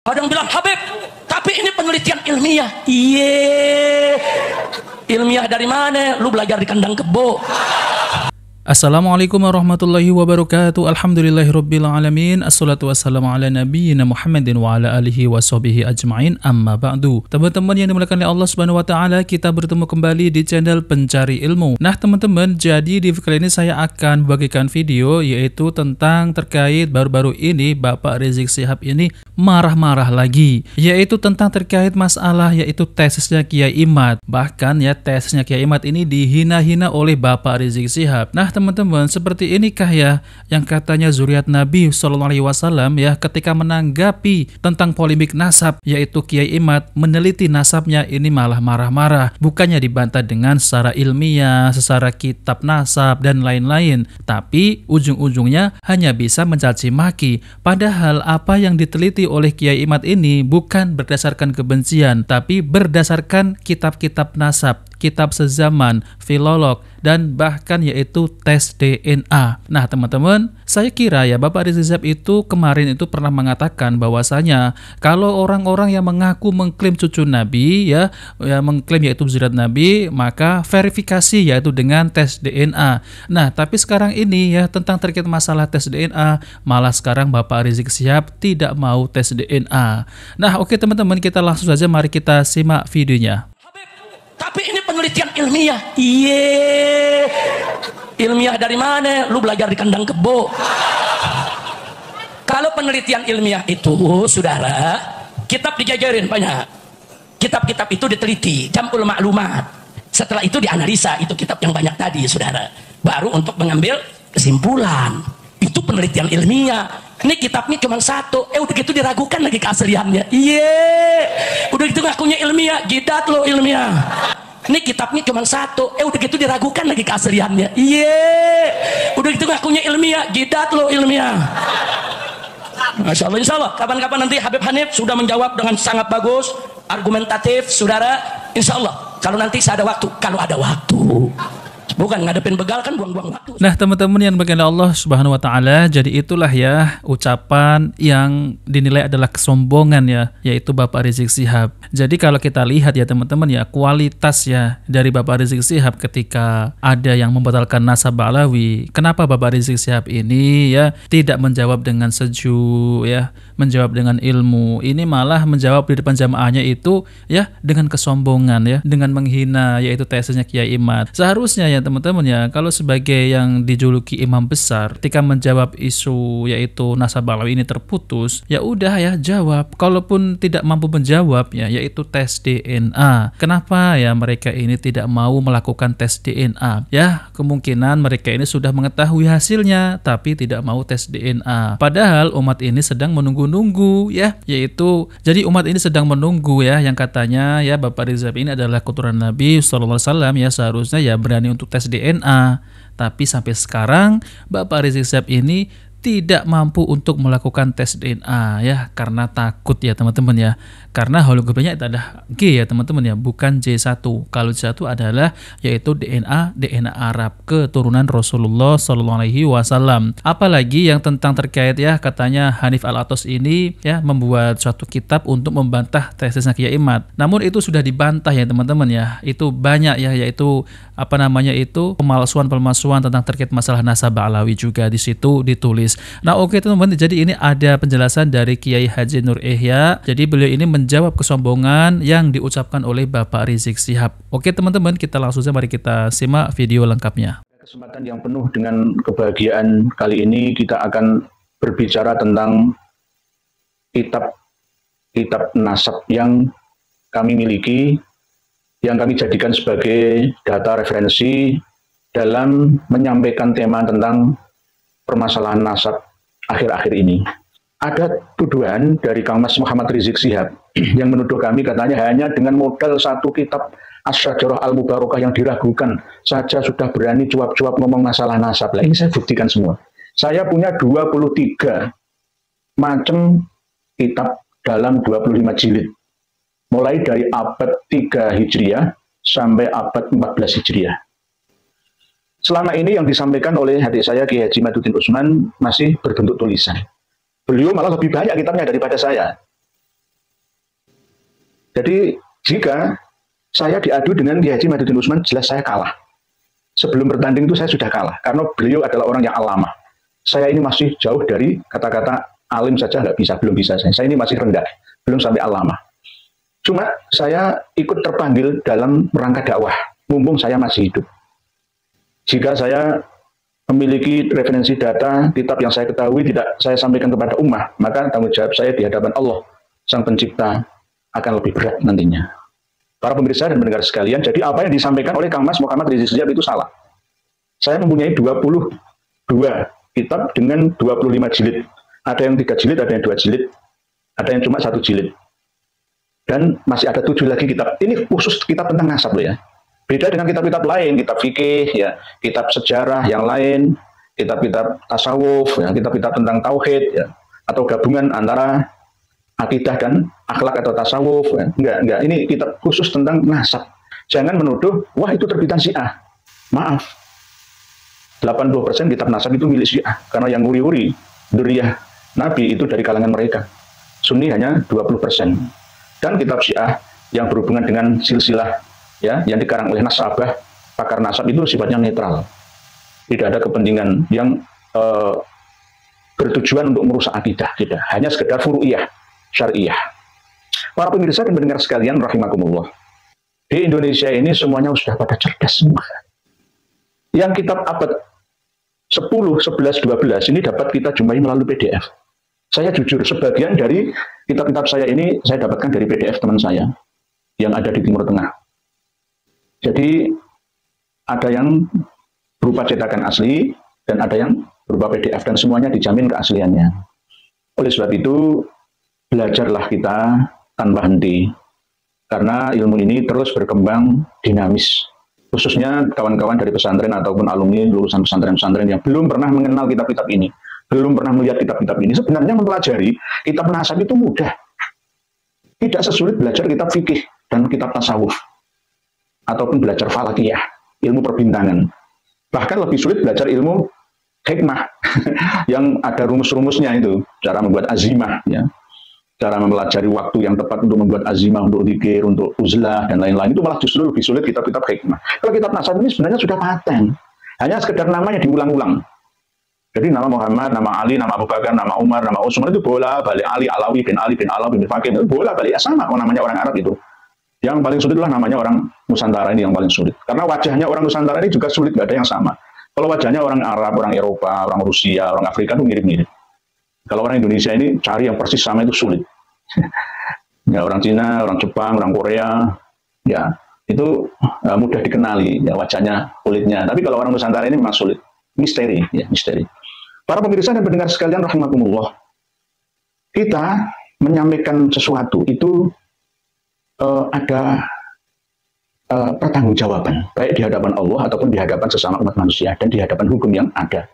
Ada yang bilang, Habib, tapi ini penelitian ilmiah. Iya, ilmiah dari mana? Lu belajar di kandang kebo. Assalamualaikum warahmatullahi wabarakatuh. Alhamdulillahirrabbilalamin. Assalatu wassalamu ala nabiyyina Muhammadin wa ala alihi wa sahbihi ajma'in. Amma ba'du. Teman-teman yang dimuliakan oleh Allah Subhanahu wa taala, kita bertemu kembali di channel Pencari Ilmu. Nah, teman-teman, jadi di kali ini saya akan bagikan video yaitu tentang terkait baru-baru ini Bapak Rizik Syihab ini marah-marah lagi, yaitu tentang terkait masalah yaitu tesisnya Kiai Imad. Bahkan ya tesisnya Kiai Imad ini dihina-hina oleh Bapak Rizik Syihab. Nah, teman-teman, seperti inikah ya yang katanya zuriat Nabi SAW ya ketika menanggapi tentang polemik nasab, yaitu Kiai Imad meneliti nasabnya ini malah marah-marah, bukannya dibantah dengan secara ilmiah, secara kitab nasab dan lain-lain, tapi ujung-ujungnya hanya bisa mencaci maki. Padahal apa yang diteliti oleh Kiai Imad ini bukan berdasarkan kebencian, tapi berdasarkan kitab-kitab nasab, kitab sezaman, filolog, dan bahkan yaitu tes DNA. Nah, teman-teman, saya kira ya Bapak Rizik Syihab itu kemarin itu pernah mengatakan bahwasanya kalau orang-orang yang mengaku mengklaim cucu Nabi ya mengklaim yaitu zuriat Nabi, maka verifikasi yaitu dengan tes DNA. Nah, tapi sekarang ini ya tentang terkait masalah tes DNA, malah sekarang Bapak Rizik Syihab tidak mau tes DNA. Nah, oke teman-teman, kita langsung saja mari kita simak videonya. Tapi ini penelitian ilmiah. Iya, ilmiah dari mana? Lu belajar di kandang kebo. Kalau penelitian ilmiah itu, saudara, kitab dijajarin banyak. Kitab-kitab itu diteliti, jamul maklumat. Setelah itu dianalisa, itu kitab yang banyak tadi, saudara. Baru untuk mengambil kesimpulan. Itu penelitian ilmiah. Ini kitabnya cuma satu, udah gitu diragukan lagi keasliannya. Iya, udah gitu ngakunya ilmiah, jidat lo ilmiah. Ini kitabnya cuma satu, udah gitu diragukan lagi keasliannya. Iya, udah gitu ngakunya ilmiah, jidat lo ilmiah. Masya Allah, insya Allah kapan-kapan nanti Habib Hanif sudah menjawab dengan sangat bagus, argumentatif, saudara. Insya Allah kalau nanti saya ada waktu, kalau ada waktu. Bukan ngadepin begal kan buang-buang waktu. Nah, teman-teman yang bagian Allah Subhanahu wa taala, jadi itulah ya ucapan yang dinilai adalah kesombongan ya, yaitu Bapak Rizik Syihab. Jadi kalau kita lihat ya teman-teman ya, kualitas ya dari Bapak Rizik Syihab ketika ada yang membatalkan nasab Ba'alawi, kenapa Bapak Rizik Syihab ini ya tidak menjawab dengan sejuk ya, menjawab dengan ilmu. Ini malah menjawab di depan jamaahnya itu ya dengan kesombongan ya, dengan menghina yaitu tesisnya Kiai Imad. Seharusnya ya teman-teman ya, kalau sebagai yang dijuluki imam besar, ketika menjawab isu yaitu nasab Ba'alawi ini terputus, ya udah ya jawab. Kalaupun tidak mampu menjawab ya, yaitu tes DNA. Kenapa ya mereka ini tidak mau melakukan tes DNA? Ya, kemungkinan mereka ini sudah mengetahui hasilnya, tapi tidak mau tes DNA. Padahal umat ini sedang menunggu-nunggu ya, yaitu jadi umat ini sedang menunggu ya, yang katanya ya Bapak Rizik Syihab ini adalah keturunan Nabi SAW ya, seharusnya ya berani untuk tes DNA, tapi sampai sekarang Bapak Rizik Syihab ini tidak mampu untuk melakukan tes DNA ya, karena takut ya teman-teman ya, karena hologamnya itu adalah G ya teman-teman ya, bukan J1. Kalau J1 adalah yaitu DNA Arab, keturunan Rasulullah SAW. Apalagi yang tentang terkait ya katanya Hanif Al-Atos ini ya membuat suatu kitab untuk membantah tesisnya Kiai Imad. Namun itu sudah dibantah ya teman-teman ya, itu banyak ya, yaitu apa namanya itu pemalsuan tentang terkait masalah nasab Ba'alawi juga di situ ditulis. Nah, oke teman-teman, jadi ini ada penjelasan dari Kiai Haji Nur Ihya. Jadi beliau ini menjawab kesombongan yang diucapkan oleh Bapak Rizik Syihab. Oke teman-teman, kita langsung saja mari kita simak video lengkapnya. Kesempatan yang penuh dengan kebahagiaan kali ini kita akan berbicara tentang kitab nasab yang kami miliki, yang kami jadikan sebagai data referensi dalam menyampaikan tema tentang permasalahan nasab akhir-akhir ini. Ada tuduhan dari Kang Mas Muhammad Rizik Syihab yang menuduh kami katanya hanya dengan modal satu kitab Asy-Syajarah Al-Mubarakah yang diragukan saja sudah berani cuap-cuap ngomong masalah nasab. Lah ini saya buktikan semua. Saya punya 23 macam kitab dalam 25 jilid. Mulai dari abad 3 Hijriah sampai abad 14 Hijriah. Selama ini yang disampaikan oleh adik saya Kiai Haji Maduddin Utsman masih berbentuk tulisan. Beliau malah lebih banyak kitabnya daripada saya. Jadi jika saya diadu dengan Kiai Haji Madudin Usman, jelas saya kalah. Sebelum bertanding itu saya sudah kalah, karena beliau adalah orang yang alama. Saya ini masih jauh dari kata-kata alim saja nggak bisa, belum bisa saya. Saya ini masih rendah, belum sampai alama. Cuma saya ikut terpanggil dalam rangka dakwah, mumpung saya masih hidup. Jika saya memiliki referensi data, kitab yang saya ketahui tidak saya sampaikan kepada ummah, maka tanggung jawab saya di hadapan Allah, Sang Pencipta, akan lebih berat nantinya. Para pemirsa dan pendengar sekalian, jadi apa yang disampaikan oleh Kang Mas Muhammad Rizik Syihab itu salah. Saya mempunyai 22 kitab dengan 25 jilid. Ada yang 3 jilid, ada yang 2 jilid, ada yang cuma 1 jilid. Dan masih ada 7 lagi kitab. Ini khusus kitab tentang nasab loh ya. Beda dengan kitab-kitab lain, kitab fikih, ya, kitab sejarah yang lain, kitab-kitab tasawuf, ya, kitab-kitab tentang tauhid, ya, atau gabungan antara akidah dan akhlak atau tasawuf. Ya. Enggak. Ini kitab khusus tentang nasab. Jangan menuduh, wah itu terbitan Syiah. Maaf. 80% kitab nasab itu milik Syiah. Karena yang wuri-wuri, dzurriyyah Nabi itu dari kalangan mereka. Sunni hanya 20%. Dan kitab Syiah yang berhubungan dengan silsilah, ya, yang dikarang oleh nasabah, pakar nasab itu sifatnya netral. Tidak ada kepentingan yang bertujuan untuk merusak akidah. Tidak. Hanya sekedar furu'iyah. Syariah. Para pemirsa dan pendengar sekalian rahimakumullah. Di Indonesia ini semuanya sudah pada cerdas semua. Yang kitab abad 10, 11, 12 ini dapat kita jumpai melalui PDF. Saya jujur, sebagian dari kitab-kitab saya ini saya dapatkan dari PDF teman saya yang ada di Timur Tengah. Jadi ada yang berupa cetakan asli dan ada yang berupa PDF dan semuanya dijamin keasliannya. Oleh sebab itu belajarlah kita tanpa henti, karena ilmu ini terus berkembang dinamis. Khususnya kawan-kawan dari pesantren ataupun alumni lulusan pesantren-pesantren yang belum pernah mengenal kitab-kitab ini, belum pernah melihat kitab-kitab ini, sebenarnya mempelajari kitab nasab itu mudah. Tidak sesulit belajar kitab fikih dan kitab tasawuf, ataupun belajar falakiyah, ilmu perbintangan. Bahkan lebih sulit belajar ilmu hikmah, yang ada rumus-rumusnya itu, cara membuat azimah, ya. Cara mempelajari waktu yang tepat untuk membuat azimah, untuk dzikir, untuk uzlah, dan lain-lain. Itu malah justru lebih sulit kitab-kitab hikmah. Kalau kitab nasab ini sebenarnya sudah paten. Hanya sekedar namanya diulang-ulang. Jadi nama Muhammad, nama Ali, nama Abu Bakar, nama Umar, nama Utsman itu bola balik Ali, Alawi, bin Alawi, bin Fakir. Itu bola balik, ya sama namanya orang Arab itu. Yang paling sulit lah namanya orang Nusantara ini yang paling sulit. Karena wajahnya orang Nusantara ini juga sulit, nggak ada yang sama. Kalau wajahnya orang Arab, orang Eropa, orang Rusia, orang Afrika itu mirip-mirip. Kalau orang Indonesia ini cari yang persis sama itu sulit. Ya, orang Cina, orang Jepang, orang Korea, ya itu mudah dikenali, ya wajahnya, kulitnya. Tapi kalau orang Nusantara ini memang sulit, misteri, ya misteri. Para pemirsa dan pendengar sekalian rahimakumullah, kita menyampaikan sesuatu itu ada pertanggungjawaban, baik di hadapan Allah ataupun di hadapan sesama umat manusia dan di hadapan hukum yang ada,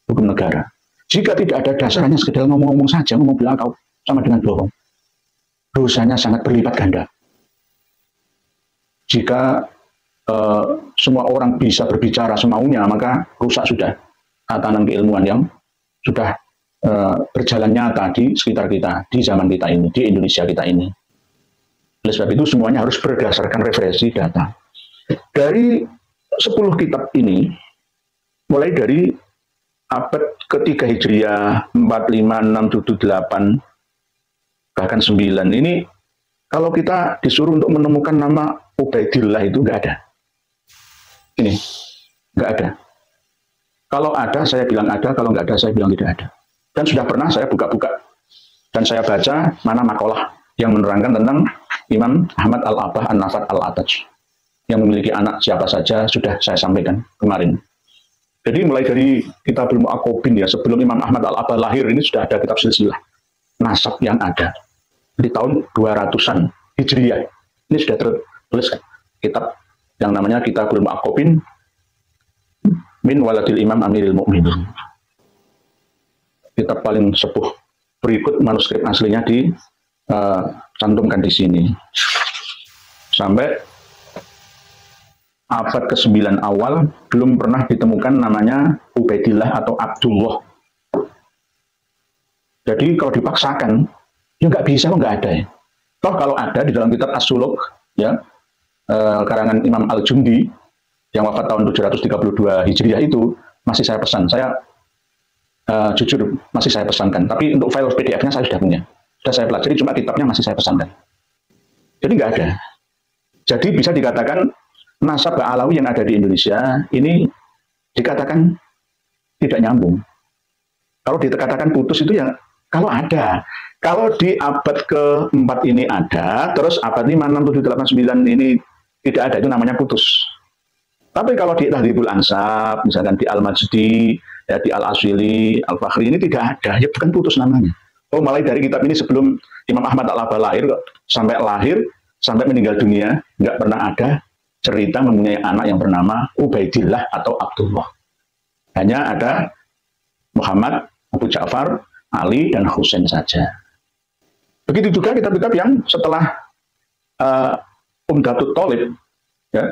hukum negara. Jika tidak ada dasarnya sekedar ngomong-ngomong saja, ngomong belakang sama dengan bohong, dosanya sangat berlipat ganda. Jika semua orang bisa berbicara semaunya, maka rusak sudah tatanan keilmuan yang sudah berjalan nyata di sekitar kita, di zaman kita ini, di Indonesia kita ini. Oleh sebab itu semuanya harus berdasarkan referensi data. Dari 10 kitab ini, mulai dari abad ketiga Hijriah, 4, 5, 6, 7, 8, bahkan 9, ini kalau kita disuruh untuk menemukan nama Ubaidillah itu nggak ada. Ini, nggak ada. Kalau ada, saya bilang ada. Kalau nggak ada, saya bilang tidak ada. Dan sudah pernah saya buka-buka. Dan saya baca mana makalah yang menerangkan tentang Imam Ahmad Al-Abah An-Nafat Al-Ataj. Yang memiliki anak siapa saja, sudah saya sampaikan kemarin. Jadi mulai dari Kitabul Mu'aqobin, ya, sebelum Imam Ahmad Al-Abah lahir, ini sudah ada kitab silsilah nasab yang ada. Di tahun 200-an Hijriah. Ini sudah tertulis kitab yang namanya Kitabul Mu'aqobin min waladil Imam Amiril Mu'minin. Kitab paling sepuh. Berikut manuskrip aslinya dicantumkan di sini. Sampai abad ke-9 awal belum pernah ditemukan namanya Ubaidillah atau Abdullah. Jadi kalau dipaksakan, ya nggak bisa, nggak ada ya. Toh kalau ada di dalam kitab As-Suluk, ya, karangan Imam Al-Jundi yang wafat tahun 732 Hijriah itu masih saya pesan. Saya jujur masih saya pesankan. Tapi untuk file PDF-nya saya sudah punya. Sudah saya pelajari, cuma kitabnya masih saya pesankan. Jadi nggak ada. Jadi bisa dikatakan nasab Ba'alawi yang ada di Indonesia ini dikatakan tidak nyambung. Kalau dikatakan putus itu ya kalau ada. Kalau di abad ke-4 ini ada, terus abad 5, 6, 7, 8, 9 ini tidak ada, itu namanya putus. Tapi kalau di Tahdhibul Ansab, misalkan di Al-Majdi, ya, di Al-Aswili, Al-Fakhri, ini tidak ada, ya bukan putus namanya. Oh, mulai dari kitab ini sebelum Imam Ahmad Al-Abha lahir, sampai meninggal dunia, nggak pernah ada cerita mempunyai anak yang bernama Ubaidillah atau Abdullah. Hanya ada Muhammad, Abu Ja'far, Ali, dan Husain saja. Begitu juga kitab-kitab yang setelah Umdatut Thalib, ya,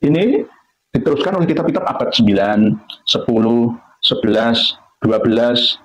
ini diteruskan oleh kitab-kitab abad 9, 10, 11, 12,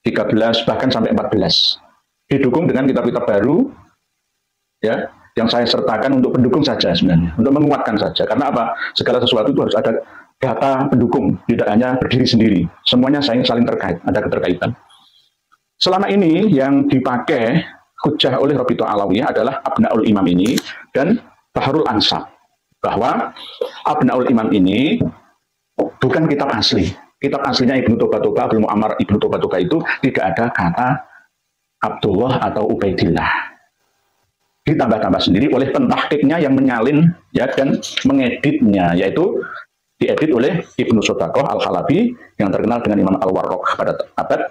13, bahkan sampai 14. Didukung dengan kitab-kitab baru, ya, yang saya sertakan untuk pendukung saja sebenarnya, untuk menguatkan saja. Karena apa? Segala sesuatu itu harus ada data pendukung, tidak hanya berdiri sendiri. Semuanya saling terkait, ada keterkaitan. Selama ini yang dipakai hujjah oleh Rabithah Alawiyah adalah Abnaul Imam ini dan Baharul Ansab. Bahwa Abnaul Imam ini bukan kitab asli. Kitab aslinya Ibnu Tobatuba, Abdul Mu'ammar Ibnu Tobatuba itu tidak ada kata Abdullah atau Ubaidillah. Ditambah-tambah sendiri oleh pentahqiqnya yang menyalin, ya, dan mengeditnya, yaitu diedit oleh Ibnu Sodaqoh Al-Halabi yang terkenal dengan Imam Al-Warraq pada abad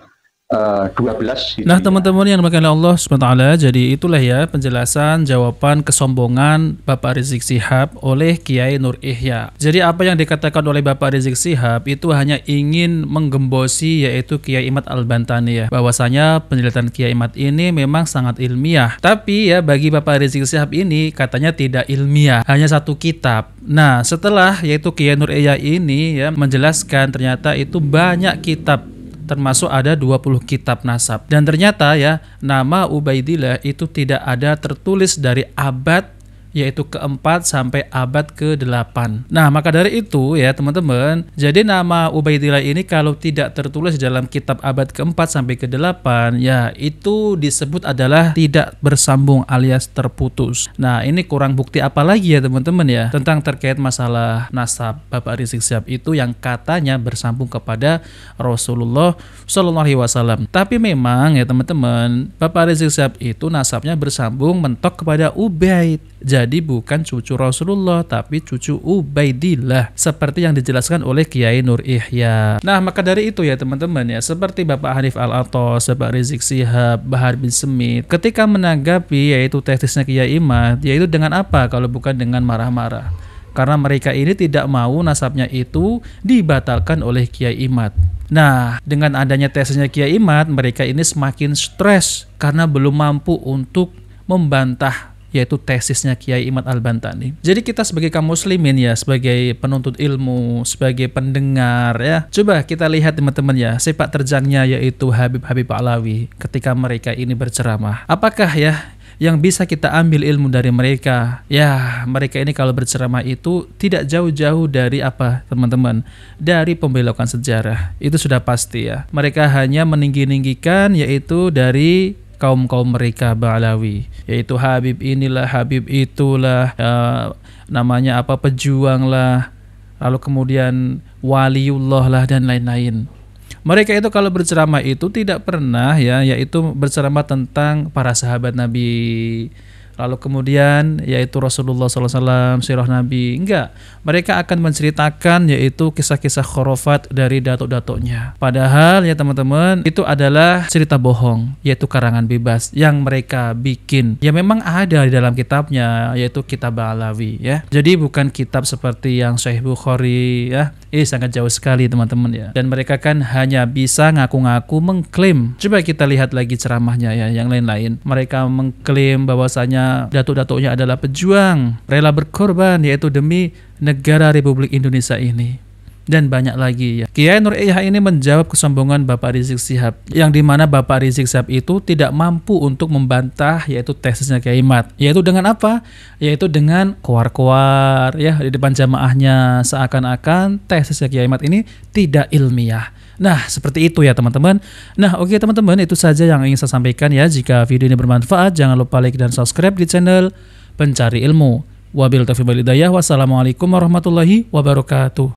12 Hijriah. Nah, teman-teman yang dimuliakan Allah SWT, jadi itulah ya penjelasan jawaban kesombongan Bapak Rizik Syihab oleh Kiai Nur Ihya. Jadi apa yang dikatakan oleh Bapak Rizik Syihab itu hanya ingin menggembosi yaitu Kiai Imad Al-Bantani ya. Bahwasanya penjelasan Kiai Imad ini memang sangat ilmiah. Tapi ya bagi Bapak Rizik Syihab ini katanya tidak ilmiah, hanya satu kitab. Nah, setelah yaitu Kiai Nur Ihya ini ya menjelaskan ternyata itu banyak kitab, termasuk ada 20 kitab nasab. Dan ternyata ya nama Ubaidillah itu tidak ada tertulis dari abad yaitu ke-4 sampai abad ke-8. Nah, maka dari itu ya teman-teman, jadi nama Ubaidillah ini kalau tidak tertulis dalam kitab abad ke-4 sampai ke-8 ya itu disebut adalah tidak bersambung alias terputus. Nah, ini kurang bukti apa lagi ya teman-teman ya tentang terkait masalah nasab Bapak Rizik Syihab itu yang katanya bersambung kepada Rasulullah SAW. Tapi memang ya teman-teman, Bapak Rizik Syihab itu nasabnya bersambung mentok kepada Ubaid. Jadi bukan cucu Rasulullah tapi cucu Ubaidillah seperti yang dijelaskan oleh Kiai Nur Ihya. Nah, maka dari itu ya teman-teman ya, seperti Bapak Hanif Al-Athos, Bapak Rizik Syihab, Bahar bin Smith ketika menanggapi yaitu tesisnya Kiai Imad, yaitu dengan apa kalau bukan dengan marah-marah. Karena mereka ini tidak mau nasabnya itu dibatalkan oleh Kiai Imad. Nah, dengan adanya tesisnya Kiai Imad, mereka ini semakin stres karena belum mampu untuk membantah yaitu tesisnya Kiai Imad Al-Bantani. Jadi kita sebagai kaum muslimin ya, sebagai penuntut ilmu, sebagai pendengar ya, coba kita lihat teman-teman ya, sepak terjangnya yaitu Habib-Habib Alawi ketika mereka ini berceramah. Apakah ya yang bisa kita ambil ilmu dari mereka? Ya, mereka ini kalau berceramah itu tidak jauh-jauh dari apa teman-teman? Dari pembelokan sejarah. Itu sudah pasti ya. Mereka hanya meninggi-ninggikan yaitu dari kaum-kaum mereka Ba'alawi, yaitu Habib inilah, Habib itulah, namanya apa, pejuang lah, lalu kemudian waliullah lah dan lain-lain. Mereka itu kalau berceramah itu tidak pernah ya, yaitu berceramah tentang para sahabat Nabi, lalu kemudian yaitu Rasulullah SAW, sirah Nabi. Enggak, mereka akan menceritakan yaitu kisah-kisah khurafat dari datuk-datuknya. Padahal ya teman-teman, itu adalah cerita bohong, yaitu karangan bebas yang mereka bikin. Ya memang ada di dalam kitabnya, yaitu kitab Ba'alawi ya. Jadi bukan kitab seperti yang Sahih Bukhari ya. Sangat jauh sekali teman-teman ya. Dan mereka kan hanya bisa ngaku-ngaku mengklaim. Coba kita lihat lagi ceramahnya ya, yang lain-lain. Mereka mengklaim bahwasanya datuk-datuknya adalah pejuang, rela berkorban yaitu demi negara Republik Indonesia ini. dan banyak lagi ya. Kiai Nur Ihya ini menjawab kesombongan Bapak Rizik Syihab, yang dimana Bapak Rizik Syihab itu tidak mampu untuk membantah yaitu tesisnya Kiai Mat, yaitu dengan apa? Yaitu dengan koar-koar ya di depan jamaahnya, seakan-akan tesisnya Kiai Mat ini tidak ilmiah. Nah, seperti itu ya teman-teman. Nah, oke teman-teman, itu saja yang ingin saya sampaikan ya. Jika video ini bermanfaat, jangan lupa like dan subscribe di channel Pencari Ilmu. Wabil taufiq wal hidayah. Wassalamualaikum warahmatullahi wabarakatuh.